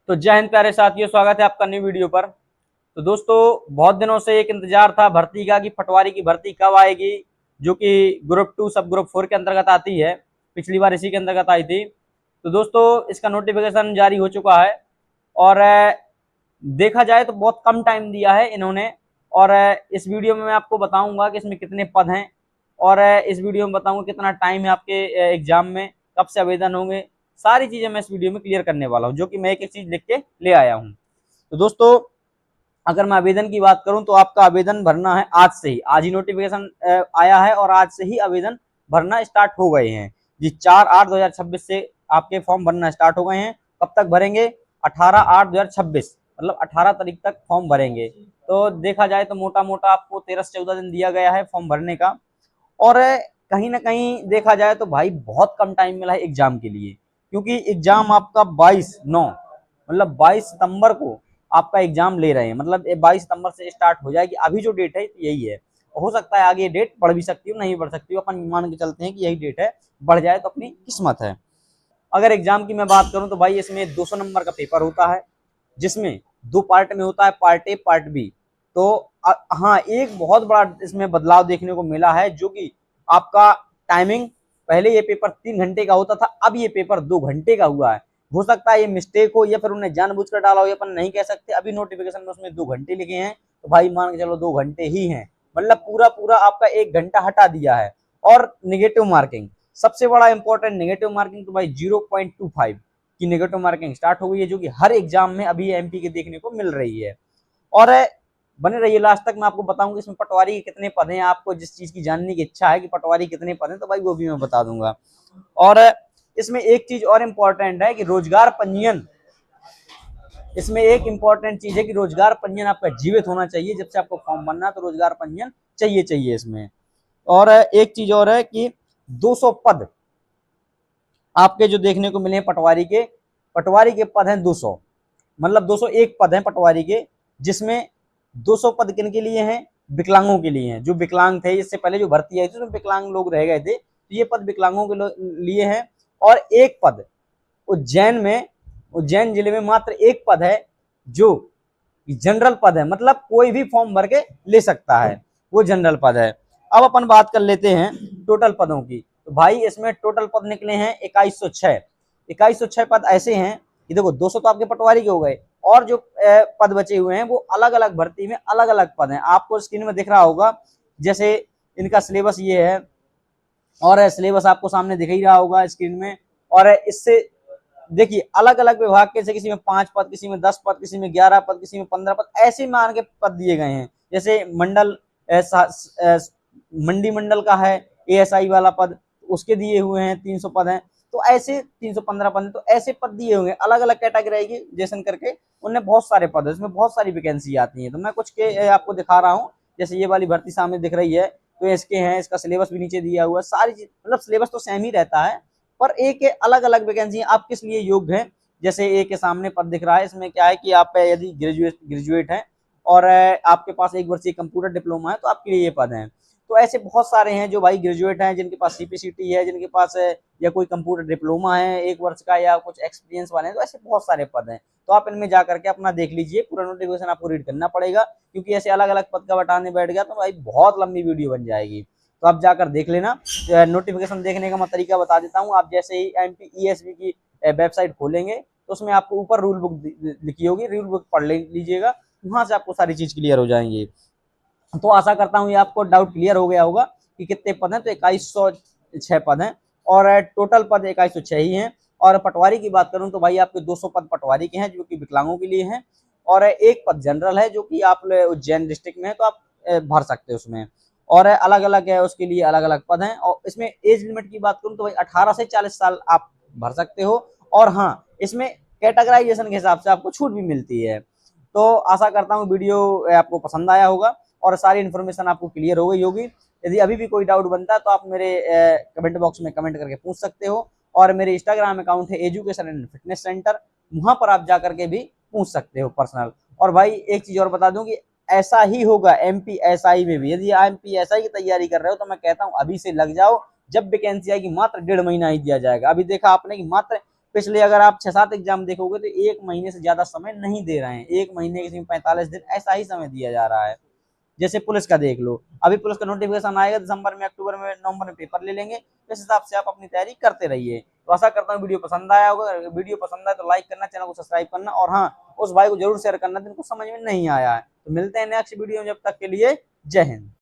तो जय हिंद प्यारे साथियों, स्वागत है आपका न्यू वीडियो पर। तो दोस्तों, बहुत दिनों से एक इंतजार था भर्ती का कि पटवारी की भर्ती कब आएगी, जो कि ग्रुप 2 सब ग्रुप 4 के अंतर्गत आती है। पिछली बार इसी के अंतर्गत आई थी। तो दोस्तों, इसका नोटिफिकेशन जारी हो चुका है और देखा जाए तो बहुत कम टाइम दिया है इन्होंने। और इस वीडियो में मैं आपको बताऊंगा कि इसमें कितने पद हैं और इस वीडियो में बताऊंगा कितना टाइम है आपके एग्जाम में, कब से आवेदन होंगे। सारी चीजें मैं इस वीडियो में क्लियर करने वाला हूं, जो कि मैं एक एक चीज लिख के ले आया हूं। तो दोस्तों, अगर मैं आवेदन की बात करूं तो आपका आवेदन भरना है आज से ही। आज ही नोटिफिकेशन आया है और आज से ही आवेदन भरना स्टार्ट हो गए हैं जी। 4/8/2026 से आपके फॉर्म भरना स्टार्ट हो गए हैं। कब तक भरेंगे? 18/8/2026, मतलब 18 तारीख तक फॉर्म भरेंगे। तो देखा जाए तो मोटा मोटा आपको 13 से 14 दिन दिया गया है फॉर्म भरने का। और कहीं ना कहीं देखा जाए तो भाई बहुत कम टाइम मिला है एग्जाम के लिए, क्योंकि एग्जाम आपका 22/9 मतलब 22 सितंबर को आपका एग्जाम ले रहे हैं। मतलब 22 सितंबर से स्टार्ट हो जाएगी। अभी जो डेट है यही है। हो सकता है आगे डेट बढ़ भी सकती हो, नहीं बढ़ सकती हो, अपन मान के चलते हैं कि यही डेट है। बढ़ जाए तो अपनी किस्मत है। अगर एग्जाम की मैं बात करूं तो भाई इसमें 200 नंबर का पेपर होता है, जिसमें दो पार्ट में होता है, पार्ट ए पार्ट बी। तो हाँ, एक बहुत बड़ा इसमें बदलाव देखने को मिला है, जो कि आपका टाइमिंग, पहले ये पेपर 3 घंटे का होता था, अब ये पेपर 2 घंटे का हुआ है। हो सकता है ये मिस्टेक हो या फिर उन्हें जानबूझकर डाला हो, ये अपन नहीं कह सकते। अभी नोटिफिकेशन में उसमें 2 घंटे लिखे हैं, तो भाई मान के चलो 2 घंटे ही हैं। मतलब पूरा पूरा आपका 1 घंटा हटा दिया है। और निगेटिव मार्किंग, सबसे बड़ा इंपॉर्टेंट निगेटिव मार्किंग, तो भाई 0.25 की निगेटिव मार्किंग स्टार्ट हो गई है, जो कि हर एग्जाम में अभी एमपी के देखने को मिल रही है। और बने रहिए लास्ट तक, मैं आपको बताऊंगा इसमें पटवारी के कितने पद हैं। आपको जिस चीज की जानने की इच्छा है कि पटवारी कितने पद हैं, तो भाई वो भी मैं बता दूंगा। और इसमें एक चीज और इम्पोर्टेंट है कि रोजगार पंजीयन, इसमें एक इंपॉर्टेंट चीज है कि रोजगार पंजीयन आपका जीवित होना चाहिए। जब से आपको फॉर्म भरना है तो रोजगार पंजीयन चाहिए चाहिए इसमें। और एक चीज और है कि 200 पद आपके जो देखने को मिले पटवारी के पद हैं 200, मतलब 201 पद हैं पटवारी के, जिसमें 200 पद किन के लिए हैं? विकलांगों के लिए हैं। जो विकलांग थे, इससे पहले जो भर्ती आई थी उसमें विकलांग लोग रह गए थे, तो ये पद विकलांगों के लिए हैं। और एक पद उज्जैन जिले में मात्र एक पद है, जो जनरल पद है, मतलब कोई भी फॉर्म भर के ले सकता है, वो जनरल पद है। अब अपन बात कर लेते हैं टोटल पदों की। तो भाई इसमें टोटल पद निकले हैं 2106। 2106 पद ऐसे हैं कि देखो, 200 तो आपके पटवारी के हो गए, और जो पद बचे हुए हैं वो अलग अलग भर्ती में अलग अलग पद हैं। आपको स्क्रीन में दिख रहा होगा, जैसे इनका सिलेबस ये है, और सिलेबस आपको सामने दिख ही रहा होगा स्क्रीन में। और इससे देखिए, अलग अलग विभाग के, जैसे किसी में 5 पद, किसी में 10 पद, किसी में 11 पद, किसी में 15 पद, ऐसे मान के पद दिए गए हैं। जैसे मंडी मंडल का है एएसआई वाला पद, उसके दिए हुए हैं 300 पद हैं। तो ऐसे 315 पद हैं, तो ऐसे पद दिए होंगे अलग अलग कैटेगराइजेशन करके। उनमें बहुत सारे पद है, इसमें बहुत सारी वैकेंसी आती है। तो मैं कुछ के आपको दिखा रहा हूँ। जैसे ये वाली भर्ती सामने दिख रही है, तो इसके हैं, इसका सिलेबस भी नीचे दिया हुआ है। सारी चीज, मतलब सिलेबस तो सेम ही रहता है, पर एक अलग अलग वैकेंसी आप किस लिए योग्य हैं। जैसे एक के सामने पद दिख रहा है, इसमें क्या है कि आप यदि ग्रेजुएट हैं और आपके पास 1 वर्षीय कंप्यूटर डिप्लोमा है, तो आपके लिए ये पद हैं। तो ऐसे बहुत सारे हैं जो भाई ग्रेजुएट हैं, जिनके पास सीपीसीटी है, जिनके पास या कोई कंप्यूटर डिप्लोमा है 1 वर्ष का, या कुछ एक्सपीरियंस वाले हैं। तो ऐसे बहुत सारे पद हैं। तो आप इनमें जा करके अपना देख लीजिए, पूरा नोटिफिकेशन आपको रीड करना पड़ेगा, क्योंकि ऐसे अलग अलग पद का बताने बैठ गया तो भाई बहुत लंबी वीडियो बन जाएगी। तो आप जाकर देख लेना। नोटिफिकेशन देखने का मैं तरीका बता देता हूँ। आप जैसे ही एमपीईएसबी की वेबसाइट खोलेंगे, तो उसमें आपको ऊपर रूल बुक लिखी होगी, रूल बुक पढ़ लीजिएगा, वहां से आपको सारी चीज क्लियर हो जाएंगी। तो आशा करता हूँ ये आपको डाउट क्लियर हो गया होगा कि कितने पद हैं। तो 2106 पद हैं, और टोटल पद 2106 ही हैं। और पटवारी की बात करूं तो भाई आपके 200 पद पटवारी के हैं, जो कि विकलांगों के लिए हैं। और एक पद जनरल है, जो कि आप उज्जैन डिस्ट्रिक्ट में है, तो आप भर सकते हैं उसमें। और अलग अलग है, उसके लिए अलग अलग पद हैं। और इसमें एज लिमिट की बात करूं तो भाई 18 से 40 साल आप भर सकते हो। और हाँ, इसमें कैटेगराइजेशन के हिसाब से आपको छूट भी मिलती है। तो आशा करता हूँ वीडियो आपको पसंद आया होगा और सारी इन्फॉर्मेशन आपको क्लियर हो गई होगी। यदि अभी भी कोई डाउट बनता है तो आप मेरे कमेंट बॉक्स में कमेंट करके पूछ सकते हो। और मेरे इंस्टाग्राम अकाउंट है एजुकेशन एंड फिटनेस सेंटर, वहां पर आप जा करके भी पूछ सकते हो पर्सनल। और भाई एक चीज और बता दूं कि ऐसा ही होगा एमपीएसआई में भी। यदि आप एमपीएसआई की तैयारी कर रहे हो तो मैं कहता हूँ अभी से लग जाओ। जब वैकेंसी आएगी मात्र 1.5 महीना ही दिया जाएगा। अभी देखा आपने कि मात्र पिछले अगर आप 6-7 एग्जाम देखोगे तो 1 महीने से ज्यादा समय नहीं दे रहे हैं, 1 महीने किसी में 45 दिन ऐसा ही समय दिया जा रहा है। जैसे पुलिस का देख लो, अभी पुलिस का नोटिफिकेशन आएगा दिसंबर में, अक्टूबर में, नवंबर में पेपर ले लेंगे, इस हिसाब से आप अपनी तैयारी करते रहिए। तो आशा करता हूँ वीडियो पसंद आया होगा, अगर वीडियो पसंद आए तो लाइक करना, चैनल को सब्सक्राइब करना, और हाँ, उस भाई को जरूर शेयर करना जिनको समझ में नहीं आया है। तो मिलते हैं नेक्स्ट वीडियो में, जब तक के लिए जय हिंद।